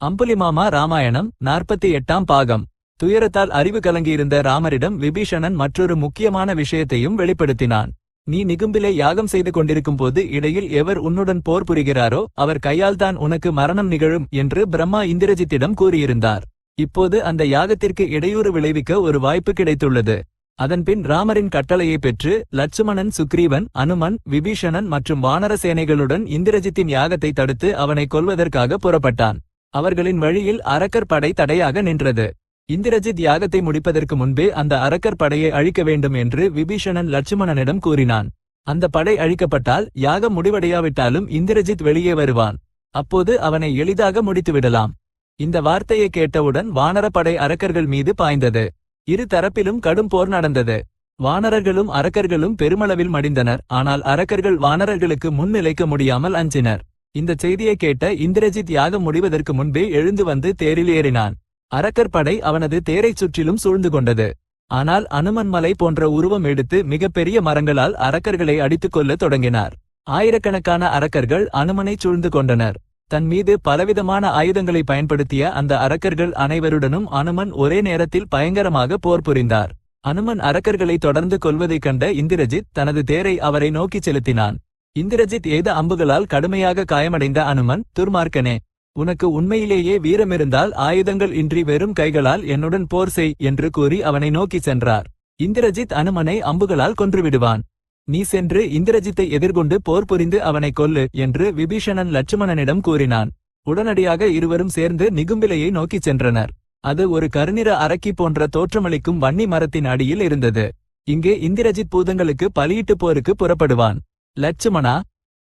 அம்புலிமாமா ராமாயணம் 48ஆம் பாகம். துயரத்தால் அறிவு கலங்கியிருந்த ராமரிடம் விபீஷணன் மற்றொரு முக்கியமான விஷயத்தையும் வெளிப்படுத்தினான். நீ நிகும்பிலே யாகம் செய்து கொண்டிருக்கும் போது இடையில் எவர் உன்னுடன் போர் புரிகிறாரோ அவர் கையால்தான் உனக்கு மரணம் நிகழும் என்று பிரம்மா இந்திரஜித்திடம் கூறியிருந்தார். இப்போது அந்த யாகத்திற்கு இடையூறு விளைவிக்க ஒரு வாய்ப்பு கிடைத்துள்ளது. அதன்பின் ராமரின் கட்டளையை பெற்று லட்சுமணன், சுக்ரீவன், அனுமன், விபீஷணன் மற்றும் வானர சேனைகளுடன் இந்திரஜித்தின் யாகத்தை தடுத்து அவனை கொல்வதற்காக புறப்பட்டான். அவர்களின் வழியில் அரக்கர் படை தடையாக நின்றது. இந்திரஜித் யாகத்தை முடிப்பதற்கு முன்பே அந்த அரக்கர் படையை அழிக்க வேண்டும் என்று விபீஷணன் லட்சுமணனிடம் கூறினான். அந்த படை அழிக்கப்பட்டால் யாகம் முடிவடையாவிட்டாலும் இந்திரஜித் வெளியே வருவான். அப்போது அவனை எளிதாக முடித்துவிடலாம். இந்த வார்த்தையை கேட்டவுடன் வானர படை அரக்கர்கள் மீது பாய்ந்தது. இரு தரப்பிலும் கடும் போர் நடந்தது. வானரர்களும் அரக்கர்களும் பெருமளவில் மடிந்தனர். ஆனால் அரக்கர்கள் வானரர்களுக்கு முன்னிலைக்க முடியாமல் அஞ்சினர். இந்த செய்தியை கேட்ட இந்திரஜித் யாகம் முடிவதற்கு முன்பே எழுந்து வந்து தேரில் ஏறினான். அரக்கர் படை அவனது தேரைச் சுற்றிலும் சூழ்ந்து கொண்டது. ஆனால் அனுமன் மலை போன்ற உருவம் எடுத்து மிகப்பெரிய மரங்களால் அரக்கர்களை அடித்துக் கொள்ள தொடங்கினார். ஆயிரக்கணக்கான அரக்கர்கள் அனுமனை சூழ்ந்து கொண்டனர். தன் மீது பலவிதமான ஆயுதங்களை பயன்படுத்திய அந்த அரக்கர்கள் அனைவருடனும் அனுமன் ஒரே நேரத்தில் பயங்கரமாக போர் புரிந்தார். அனுமன் அரக்கர்களை தொடர்ந்து கொல்வதைக் கண்ட இந்திரஜித் தனது தேரை அவரை நோக்கிச் செலுத்தினான். இந்திரஜித் எய்த அம்புகளால் கடுமையாக காயமடைந்த அனுமன், துர்மார்க்கனே, உனக்கு உண்மையிலேயே வீரமிருந்தால் ஆயுதங்கள் இன்றி வெறும் கைகளால் என்னுடன் போர் செய் என்று கூறி அவனை நோக்கி சென்றார். இந்திரஜித் அனுமனை அம்புகளால் கொன்றுவிடுவான். நீ சென்று இந்திரஜித்தை எதிர்கொண்டு போர் புரிந்து அவனை கொல்லு என்று விபீஷணன் லட்சுமணனிடம் கூறினான். உடனடியாக இருவரும் சேர்ந்து நிகும்பிலையை நோக்கிச் சென்றனர். அது ஒரு கருநிற அரக்கி போன்ற தோற்றமளிக்கும் வன்னி மரத்தின் அடியில் இருந்தது. இங்கே இந்திரஜித் பூதங்களுக்கு பலியிட்டு போருக்கு புறப்படுவான். லட்சுமணா,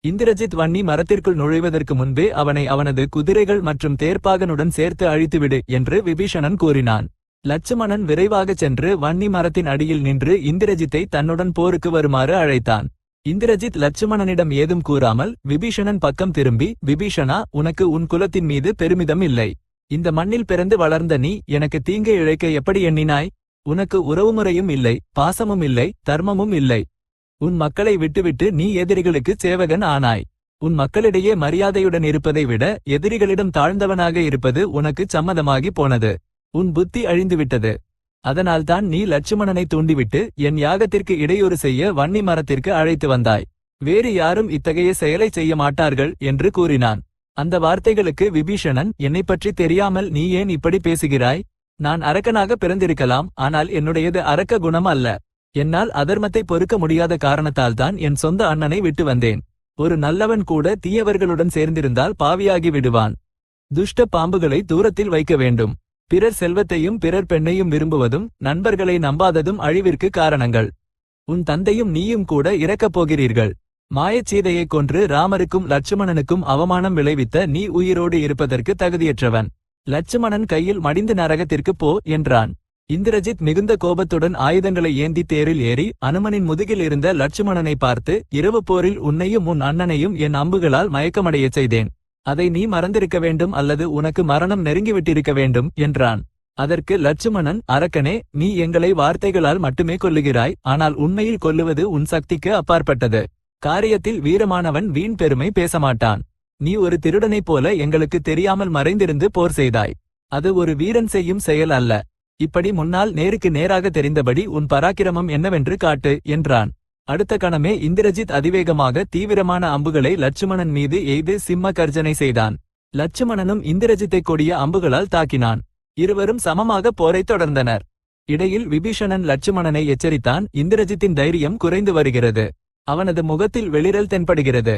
இந்திரஜித் வன்னி மரத்திற்குள் நுழைவதற்கு முன்பே அவனை அவனது குதிரைகள் மற்றும் தேர்ப்பாகனுடன் சேர்த்து அழித்துவிடு என்று விபீஷணன் கூறினான். லட்சுமணன் விரைவாகச் சென்று வன்னி மரத்தின் அடியில் நின்று இந்திரஜித்தை தன்னுடன் போருக்கு வருமாறு அழைத்தான். இந்திரஜித் லட்சுமணனிடம் ஏதும் கூறாமல் விபீஷணன் பக்கம் திரும்பி, விபீஷணா, உனக்கு உன் குலத்தின் மீது பெருமிதம் இல்லை. இந்த மண்ணில் பிறந்து வளர்ந்த நீ எனக்கு தீங்கை இழைக்க எப்படி எண்ணினாய்? உனக்கு உறவுமுறையும் இல்லை, பாசமும் இல்லை, தர்மமும் இல்லை. உன் மக்களை விட்டுவிட்டு நீ எதிரிகளுக்கு சேவகன் ஆனாய். உன் மக்களிடையே மரியாதையுடன் இருப்பதை விட எதிரிகளிடம் தாழ்ந்தவனாக இருப்பது உனக்கு சம்மதமாகி போனது. உன் புத்தி அழிந்துவிட்டது. அதனால்தான் நீ லட்சுமணனை தூண்டிவிட்டு என் யாகத்திற்கு இடையூறு செய்ய வன்னி மரத்திற்கு அழைத்து வந்தாய். வேறு யாரும் இத்தகைய செயலை செய்ய மாட்டார்கள் என்று கூறினான். அந்த வார்த்தைகளுக்கு விபீஷணன், என்னைப் பற்றி தெரியாமல் நீ ஏன் இப்படி பேசுகிறாய்? நான் அரக்கனாக பிறந்திருக்கலாம், ஆனால் என்னுடையது அரக்க குணம் அல்ல. என்னால் அதர்மத்தை பொறுக்க முடியாத காரணத்தால்தான் என் சொந்த அண்ணனை விட்டு வந்தேன். ஒரு நல்லவன் கூட தீயவர்களுடன் சேர்ந்திருந்தால் பாவியாகி விடுவான். துஷ்ட பாம்புகளை தூரத்தில் வைக்க வேண்டும். பிறர் செல்வத்தையும் பிறர் பெண்ணையும் விரும்புவதும் நண்பர்களை நம்பாததும் அழிவிற்கு காரணங்கள். உன் தந்தையும் நீயும் கூட இறக்கப் போகிறீர்கள். மாயச்சீதையைக் கொன்று ராமருக்கும் லட்சுமணனுக்கும் அவமானம் விளைவித்த நீ உயிரோடு இருப்பதற்கு தகுதியற்றவன். லட்சுமணன் கையில் மடிந்து நரகத்திற்கு போ என்றான். இந்திரஜித் மிகுந்த கோபத்துடன் ஆயுதங்களை ஏந்தி தேரில் ஏறி அனுமனின் முதுகில் இருந்த லட்சுமணனை பார்த்து, இரவு போரில் உன்னையும் உன் அண்ணனையும் என் அம்புகளால் மயக்கமடையச் செய்தேன். அதை நீ மறந்திருக்க வேண்டும் அல்லது உனக்கு மரணம் நெருங்கிவிட்டிருக்க வேண்டும் என்றான். அதற்கு லட்சுமணன், அரக்கனே, நீ எங்களை வார்த்தைகளால் மட்டுமே கொல்லுகிறாய், ஆனால் உண்மையில் கொல்லுவது உன் சக்திக்கு அப்பாற்பட்டது. காரியத்தில் வீரமானவன் வீண் பெருமை பேசமாட்டான். நீ ஒரு திருடனைப் போல எங்களுக்கு தெரியாமல் மறைந்திருந்து போர் செய்தாய். அது ஒரு வீரன் செய்யும் செயல் அல்ல. இப்படி முன்னால் நேருக்கு நேராக தெரிந்தபடி உன் பராக்கிரமம் என்னவென்று காட்டு என்றான். அடுத்த கணமே இந்திரஜித் அதிவேகமாக தீவிரமான அம்புகளை லட்சுமணன் மீது எய்து சிம்ம கர்ஜனை செய்தான். லட்சுமணனும் இந்திரஜித்தை கொடிய அம்புகளால் தாக்கினான். இருவரும் சமமாக போரைத் தொடர்ந்தனர். இடையில் விபீஷணன் லட்சுமணனை எச்சரித்தான், இந்திரஜித்தின் தைரியம் குறைந்து வருகிறது. அவனது முகத்தில் வெளிரல் தென்படுகிறது.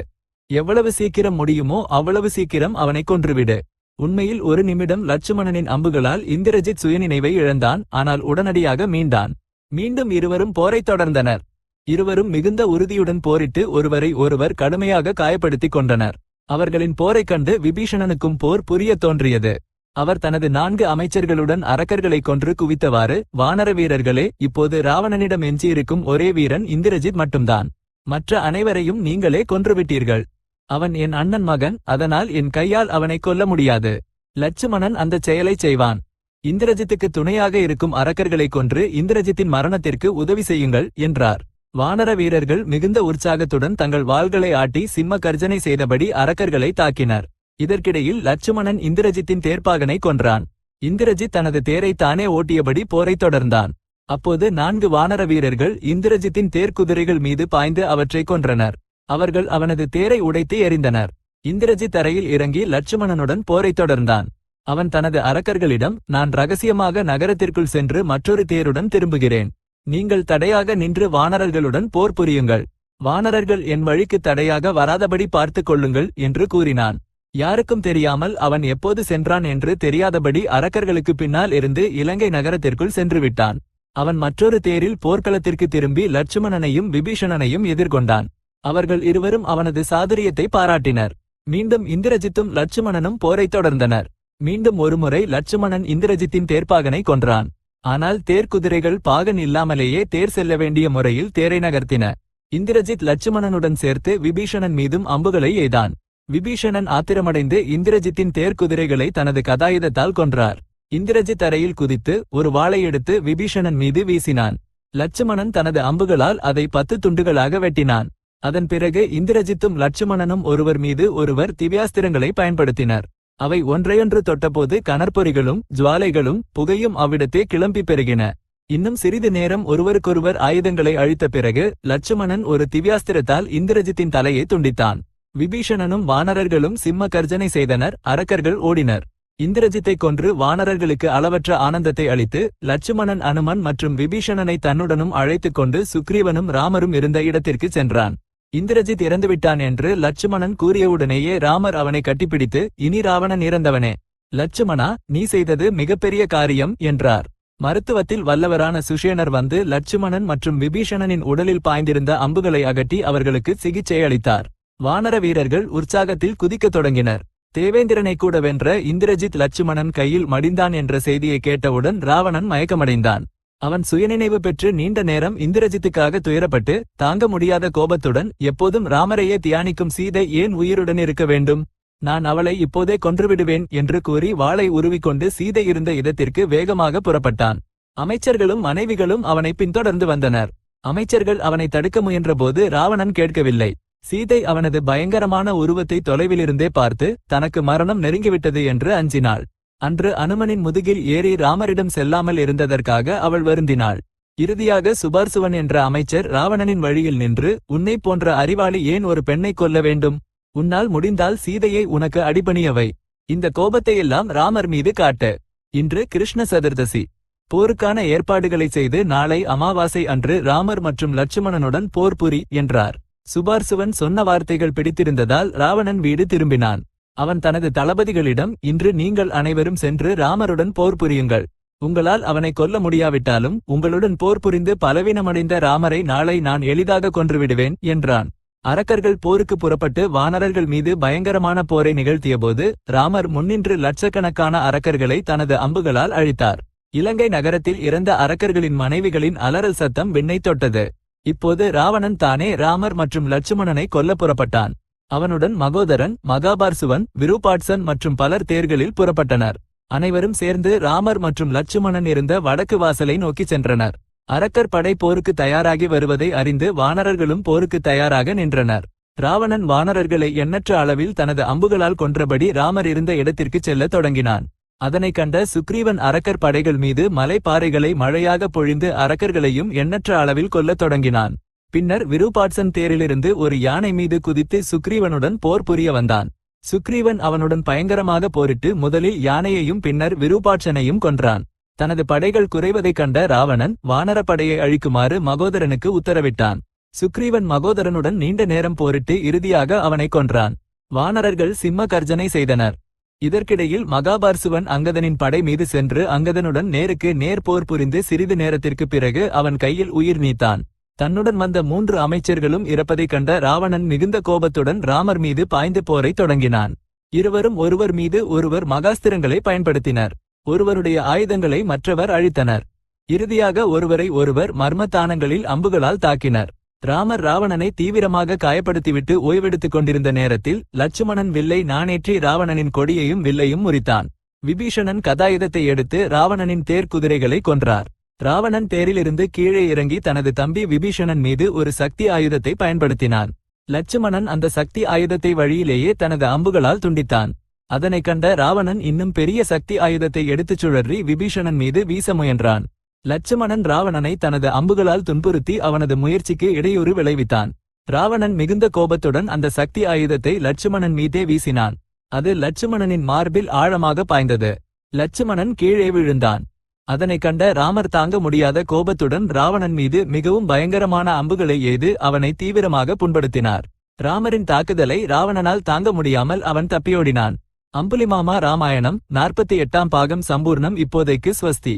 எவ்வளவு சீக்கிரம் முடியுமோ அவ்வளவு சீக்கிரம் அவனை கொன்றுவிடு. உண்மையில் ஒரு நிமிடம் லட்சுமணனின் அம்புகளால் இந்திரஜித் சுயநினைவை இழந்தான். ஆனால் உடனடியாக மீண்டான். மீண்டும் இருவரும் போரைத் தொடர்ந்தனர். இருவரும் மிகுந்த உறுதியுடன் போரிட்டு ஒருவரை ஒருவர் கடுமையாக காயப்படுத்திக் கொண்டனர். அவர்களின் போரைக் கண்டு விபீஷணனுக்கும் போர் புரிய தோன்றியது. அவர் தனது 4 அமைச்சர்களுடன் அரக்கர்களை கொன்று குவித்தவாறு, வானர வீரர்களே, இப்போது ராவணனிடம் எஞ்சியிருக்கும் ஒரே வீரன் இந்திரஜித் மட்டும்தான். மற்ற அனைவரையும் நீங்களே கொன்றுவிட்டீர்கள். அவன் என் அண்ணன் மகன், அதனால் என் கையால் அவனை கொல்ல முடியாது. லட்சுமணன் அந்த செயலை செய்வான். இந்திரஜித்துக்கு துணையாக இருக்கும் அரக்கர்களை கொன்று இந்திரஜித்தின் மரணத்திற்கு உதவி செய்யுங்கள் என்றார். வானர வீரர்கள் மிகுந்த உற்சாகத்துடன் தங்கள் வாள்களை ஆட்டி சிம்ம கர்ஜனை செய்தபடி அரக்கர்களை தாக்கினர். இதற்கிடையில் லட்சுமணன் இந்திரஜித்தின் தேர்ப்பாகனை கொன்றான். இந்திரஜித் தனது தேரை தானே ஓட்டியபடி போரைத் தொடர்ந்தான். அப்போது 4 வானர வீரர்கள் இந்திரஜித்தின் தேர்க்குதிரைகள் மீது பாய்ந்து அவற்றை கொன்றனர். அவர்கள் அவனது தேரை உடைத்து எறிந்தனர். இந்திரஜித் தரையில் இறங்கி லட்சுமணனுடன் போரைத் தொடர்ந்தான். அவன் தனது அரக்கர்களிடம், நான் ரகசியமாக நகரத்திற்குள் சென்று மற்றொரு தேருடன் திரும்புகிறேன். நீங்கள் தடையாக நின்று வானரர்களுடன் போர் புரியுங்கள். வானரர்கள் என் வழிக்கு தடையாக வராதபடி பார்த்துக் கொள்ளுங்கள் என்று கூறினான். யாருக்கும் தெரியாமல் அவன் எப்போது சென்றான் என்று தெரியாதபடி அரக்கர்களுக்கு பின்னால் இருந்து இலங்கை நகரத்திற்குள் சென்றுவிட்டான். அவன் மற்றொரு தேரில் போர்க்களத்திற்கு திரும்பி லட்சுமணனையும் விபீஷணனையும் எதிர்கொண்டான். அவர்கள் இருவரும் அவனது சாதுரியத்தை பாராட்டினர். மீண்டும் இந்திரஜித்தும் லட்சுமணனும் போரைத் தொடர்ந்தனர். மீண்டும் ஒருமுறை லட்சுமணன் இந்திரஜித்தின் தேர்ப்பாகனை கொன்றான். ஆனால் தேர்க்குதிரைகள் பாகன் இல்லாமலேயே தேர் செல்ல வேண்டிய முறையில் தேரை நகர்த்தின. இந்திரஜித் லட்சுமணனுடன் சேர்த்து விபீஷணன் மீதும் அம்புகளை எய்தான். விபீஷணன் ஆத்திரமடைந்து இந்திரஜித்தின் தேர்க்குதிரைகளை தனது கதாயுதத்தால் கொன்றார். இந்திரஜித் தரையில் குதித்து ஒரு வாளை எடுத்து விபீஷணன் மீது வீசினான். லட்சுமணன் தனது அம்புகளால் அதை 10 துண்டுகளாக வெட்டினான். அதன் பிறகு இந்திரஜித்தும் லட்சுமணனும் ஒருவர் மீது ஒருவர் திவ்யாஸ்திரங்களை பயன்படுத்தினர். அவை ஒன்றையொன்று தொட்டபோது கனற்பொறிகளும் ஜுவாலைகளும் புகையும் அவ்விடத்தே கிளம்பி பெருகின. இன்னும் சிறிது நேரம் ஒருவருக்கொருவர் ஆயுதங்களை அழித்த பிறகு லட்சுமணன் ஒரு திவ்யாஸ்திரத்தால் இந்திரஜித்தின் தலையை துண்டித்தான். விபீஷணனும் வானரர்களும் சிம்ம கர்ஜனை செய்தனர். அரக்கர்கள் ஓடினர். இந்திரஜித்தை கொன்று வானரர்களுக்கு அளவற்ற ஆனந்தத்தை அளித்து லட்சுமணன் அனுமன் மற்றும் விபீஷணனை தன்னுடனும் அழைத்துக் கொண்டு சுக்ரீவனும் ராமரும் இருந்த இடத்திற்கு சென்றான். இந்திரஜித் இறந்துவிட்டான் என்று லட்சுமணன் கூறியவுடனேயே ராமர் அவனை கட்டிப்பிடித்து, இனி ராவணன் இறந்தவனே, லட்சுமணா, நீ செய்தது மிகப்பெரிய காரியம் என்றார். மருத்துவத்தில் வல்லவரான சுஷேனர் வந்து லட்சுமணன் மற்றும் விபீஷணனின் உடலில் பாய்ந்திருந்த அம்புகளை அகற்றி அவர்களுக்கு சிகிச்சை அளித்தார். வானர வீரர்கள் உற்சாகத்தில் குதிக்கத் தொடங்கினர். தேவேந்திரனை கூட வென்ற இந்திரஜித் லட்சுமணன் கையில் மடிந்தான் என்ற செய்தியை கேட்டவுடன் ராவணன் மயக்கமடைந்தான். அவன் சுயநினைவு பெற்று நீண்ட நேரம் இந்திரஜித்துக்காக துயரப்பட்டு தாங்க முடியாத கோபத்துடன், எப்போதும் ராமரையே தியானிக்கும் சீதை ஏன் உயிருடன் இருக்க வேண்டும்? நான் அவளை இப்போதே கொன்றுவிடுவேன் என்று கூறி வாளை உருவிக்கொண்டு சீதை இருந்த இடத்திற்கு வேகமாக புறப்பட்டான். அமைச்சர்களும் மனைவிகளும் அவனை பின்தொடர்ந்து வந்தனர். அமைச்சர்கள் அவனை தடுக்க முயன்றபோது ராவணன் கேட்கவில்லை. சீதை அவனது பயங்கரமான உருவத்தை தொலைவிலிருந்தே பார்த்து தனக்கு மரணம் நெருங்கிவிட்டது என்று அஞ்சினாள். அன்று அனுமனின் முதுகில் ஏறி ராமரிடம் செல்லாமல் இருந்ததற்காக அவள் வருந்தினாள். இறுதியாக சுபார்சுவன் என்ற அமைச்சர் ராவணனின் வழியில் நின்று, உன்னை போன்ற அறிவாளி ஏன் ஒரு பெண்ணை கொல்ல வேண்டும்? உன்னால் முடிந்தால் சீதையை உனக்கு அடிபணியவை. இந்த கோபத்தையெல்லாம் ராமர் மீது காட்டு. இன்று கிருஷ்ண சதுர்தசி. போருக்கான ஏற்பாடுகளை செய்து நாளை அமாவாசை அன்று ராமர் மற்றும் லட்சுமணனுடன் போர் புரி என்றார். சுபார்சுவன் சொன்ன வார்த்தைகள் பிடித்திருந்ததால் ராவணன் வீடு திரும்பினான். அவன் தனது தளபதிகளிடம், இன்று நீங்கள் அனைவரும் சென்று ராமருடன் போர் புரியுங்கள். உங்களால் அவனை கொல்ல முடியாவிட்டாலும் உங்களுடன் போர் புரிந்து பலவீனமடைந்த ராமரை நாளை நான் எளிதாக கொன்றுவிடுவேன் என்றான். அரக்கர்கள் போருக்கு புறப்பட்டு வானரர்கள் மீது பயங்கரமான போரை நிகழ்த்தியபோது ராமர் முன்னின்று லட்சக்கணக்கான அரக்கர்களை தனது அம்புகளால் அழித்தார். இலங்கை நகரத்தில் இறந்த அரக்கர்களின் மனைவிகளின் அலறல் சத்தம் விண்ணை தொட்டது. இப்போது ராவணன் தானே ராமர் மற்றும் லட்சுமணனை கொல்ல புறப்பட்டான். அவனுடன் மகோதரன், மகாபார்சுவன், விருபாட்சன் மற்றும் பலர் தேர்களில் புறப்பட்டனர். அனைவரும் சேர்ந்து ராமர் மற்றும் லட்சுமணன் இருந்த வடக்கு வாசலை நோக்கி சென்றனர். அரக்கர் படை போருக்கு தயாராகி வருவதை அறிந்து வானரர்களும் போருக்கு தயாராக நின்றனர். ராவணன் வானரர்களை எண்ணற்ற அளவில் தனது அம்புகளால் கொன்றபடி ராமர் இருந்த இடத்திற்கு செல்ல தொடங்கினான். அதனை கண்ட சுக்ரீவன் அரக்கர் படைகள் மீது மலை பாறைகளை மழையாக பொழிந்து அரக்கர்களையும் எண்ணற்ற அளவில் கொல்லத் தொடங்கினான். பின்னர் விருபாட்சன் தேரிலிருந்து ஒரு யானை மீது குதித்து சுக்ரீவனுடன் போர் புரிய வந்தான். சுக்ரீவன் அவனுடன் பயங்கரமாக போரிட்டு முதலில் யானையையும் பின்னர் விருபாட்சனையும் கொன்றான். தனது படைகள் குறைவதைக் கண்ட ராவணன் வானரப்படையை அழிக்குமாறு மகோதரனுக்கு உத்தரவிட்டான். சுக்ரீவன் மகோதரனுடன் நீண்ட நேரம் போரிட்டு இறுதியாக அவனை கொன்றான். வானரர்கள் சிம்ம கர்ஜனை செய்தனர். இதற்கிடையில் மகாபார்சுவன் அங்கதனின் படை மீது சென்று அங்கதனுடன் நேருக்கு நேர் போர் புரிந்து சிறிது நேரத்திற்கு பிறகு அவன் கையில் உயிர் நீத்தான். தன்னுடன் வந்த 3 அமைச்சர்களும் இறப்பதைக் கண்ட ராவணன் மிகுந்த கோபத்துடன் ராமர் மீது பாய்ந்து போரை தொடங்கினான். இருவரும் ஒருவர் மீது ஒருவர் மகாஸ்திரங்களை பயன்படுத்தினர். ஒருவருடைய ஆயுதங்களை மற்றவர் அழித்தனர். இறுதியாக ஒருவரை ஒருவர் மர்மத்தானங்களில் அம்புகளால் தாக்கினர். ராமர் ராவணனை தீவிரமாக காயப்படுத்திவிட்டு ஓய்வெடுத்துக் கொண்டிருந்த நேரத்தில் லட்சுமணன் வில்லை நாணேற்றி ராவணனின் கொடியையும் வில்லையும் முறித்தான். விபீஷணன் கதாயுதத்தை எடுத்து ராவணனின் தேர் குதிரைகளை கொன்றார். ராவணன் தேரிலிருந்து கீழே இறங்கி தனது தம்பி விபீஷணன் மீது ஒரு சக்தி ஆயுதத்தை பயன்படுத்தினான். லட்சுமணன் அந்த சக்தி ஆயுதத்தை வழியிலேயே தனது அம்புகளால் துண்டித்தான். அதனைக் கண்ட ராவணன் இன்னும் பெரிய சக்தி ஆயுதத்தை எடுத்துச் சுழறி விபீஷணன் மீது வீச முயன்றான். லட்சுமணன் ராவணனை தனது அம்புகளால் துன்புறுத்தி அவனது முயற்சிக்கு இடையூறு விளைவித்தான். ராவணன் மிகுந்த கோபத்துடன் அந்த சக்தி ஆயுதத்தை லட்சுமணன் மீதே வீசினான். அது லட்சுமணனின் மார்பில் ஆழமாக பாய்ந்தது. லட்சுமணன் கீழே விழுந்தான். அதனைக் கண்ட ராமர் தாங்க முடியாத கோபத்துடன் ராவணன் மீது மிகவும் பயங்கரமான அம்புகளை எய்து அவனை தீவிரமாக புண்படுத்தினார். ராமரின் தாக்குதலை ராவணனால் தாங்க முடியாமல் அவன் தப்பியோடினான். அம்புலிமாமா ராமாயணம் 48ஆம் பாகம் சம்பூர்ணம். இப்போதைக்கு ஸ்வஸ்தி.